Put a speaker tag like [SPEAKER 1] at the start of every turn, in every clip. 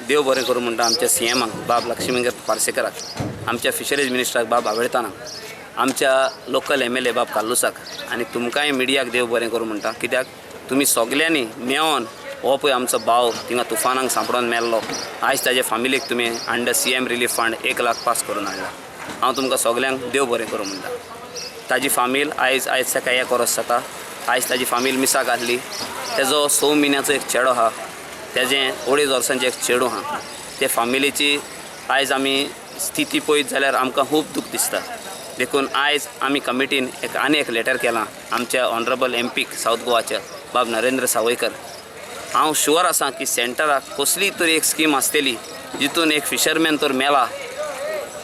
[SPEAKER 1] देव बरें करूं म्हणटा आमच्या सीएमाक बाब लक्ष्मीकांत पार्सेकराक, आमच्या फिशरीज मिनिस्टराक बाब आवेळतानाक, आमच्या लोकल एमएलए बाब काल्लुसाक आनी तुमकांय मिडियाक देव बरें करूं म्हणटा। कित्याक तुमी सगल्यांनी मेळोन हो पळय आमचो भाव थिंगा तुफानाक सांपडोन मेल्लो, आयज ताजे फॅमिलीक तुमी under CM relief fund 1 lakh pass करून हाडला। हांव तुमकां सगल्यांक देव बरें करूं म्हणटा। ताजी फामील आयज सकाळी 1 वर्स जाता। आयज ताजी फामील मिसाक आसली। तेजो 6 म्हयन्याचो एक चेडो आहा, तेजें 2.5 वर्सांचें एक चेडूं आहा। ते फामिलीची आयज आमी स्थिती पळयत जाल्यार आमकां खूब दूख दिसता। देखून आयज आमी कमिटीन आनी एक लेटर केलां आमच्या ऑनरेबल एमपीक साऊथ गोवाच्या बाब नरेंद्र सावयकर। हांव शुअर आसां की सेंटराक कसली तरी एक स्कीम आसतली जितून एक फिशरमॅन तर मेला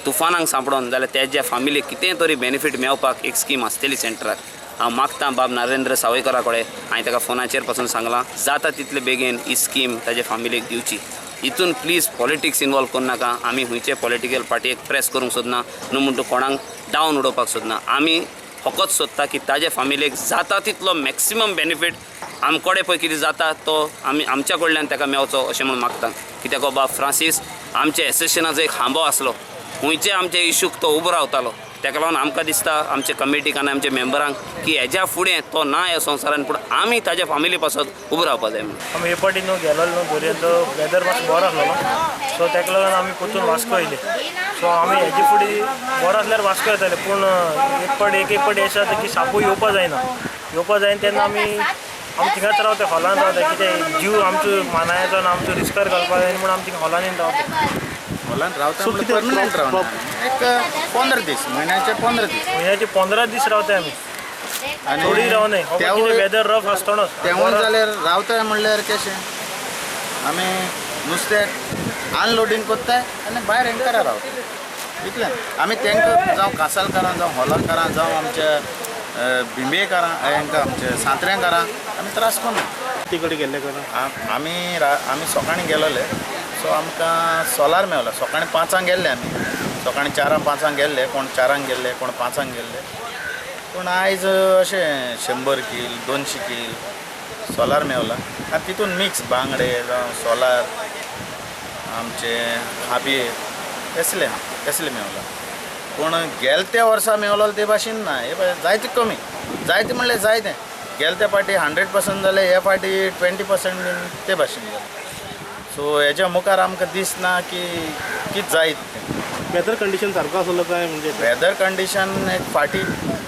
[SPEAKER 1] तुफानाक सांपडोन जाल्यार तेज्या फॅमिलीक कितें तरी बेनिफीट मेळपाक एक स्कीम आसतली सेंटराक। हांव मागतां बाब नरेंद्र सावयकरा कडेन, हांवें ताका फोनाचेर पासून सांगलां जाता तितले बेगीन ही स्कीम ताजे फॅमिलीक दिवची। हितून प्लीज पॉलिटिक्स इनवॉल्व करूं नाका। आमी खंयचे पॉलिटिकल पार्टीक प्रेस करूंक सोदना, न्हू म्हणटा कोणाक डावन उडोवपाक सोदना। आमी फकत सोदता की ताजे फॅमिलीक जाता तितलो मॅक्सिमम बेनिफीट आमकडे पळय कितें जाता तो आमी आमच्या कडल्यान ताका मेळचो अशें म्हणून मागता। कित्याक हो बाब फ्रांसीस आमच्या एसोसिएशनाचो एक खांबो आसलो, खंयचे आमचे इशूक तो उबो रावतालो। ताका लागून आमकां दिसता आमच्या कमिटीक आनी आमच्या मेंबरांक की हेज्या फुडें तो ना ह्या संवसारान, पूण आमी ताज्या फॅमिली पासत उबो रावपाक जाय म्हणून।
[SPEAKER 2] आमी हे पाटी न्हू गेलो न्हू दर्यांत वेदर मातसो बरो आसलो, सो ताका लागून आमी परतून वास्को येयले। सो आमी हेजे फुडें बरो आसल्यार वास्को येताले, पूण एक पाटी अशें जाता की सापूय येवपा जायना तेन्ना आमी थिंगाच रावता, हॉलान रावता। कितें जीव आमचो मानायचो आनी आमचो रिस्कार घालपाक जाय म्हणून आमी थिंगा हॉलांनी रावता।
[SPEAKER 3] हॉलान रावता परमनंट रावना, एक 15 दीस, म्हयन्याचे 15 दीस
[SPEAKER 2] रावता आमी, थोडी रावनाय। वेदर रफ आसतोच
[SPEAKER 3] तेवूय जाल्यार रावताय म्हणल्यार कशें आमी नुस्त्याक अनलोडिंग कोत्ताय आनी भायर हेंकारा रावता इतलें। आमी तेंकां जावं कासालकारां जावं हॉलाकारां जावं आमच्या बिंबेकारां हेंकां आमच्या सांत्र्यांकारां आमी त्रास कोन्ना।
[SPEAKER 2] ती कडेन गेल्ले करा
[SPEAKER 3] आमी सकाळीं गेलोले, सो आमकां सोलार मेवला। सकाळीं 5 गेल्ले आमी, सकाळीं 4-5 गेल्ले, कोण 4 गेल्ले, कोण 5 गेल्ले। पूण आयज अशें 100 कील 200 कील सोलार मेवला आनी तितून मिक्स बांगडे जावं सोलार आमचे खाबे कसले मेवला। पूण गेले त्या वर्सा मेवलो ते भाशेन ना, हे जायते कमी, जायते म्हणल्यार जायते। गेले त्या फाटी 100% जाले, हे फाटी 20% बीन ते भाशेन जाले। सो हेच्या मुखार आमकां दिसना की कितें जायत।
[SPEAKER 2] वेदर कंडिशन सारको आसलो काय म्हणजे
[SPEAKER 3] वेदर कंडिशन एक फाटी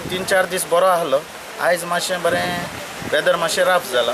[SPEAKER 3] 3-4 दीस बरो आसलो, आयज मातशें बरें वेदर मातशें रफ जाला।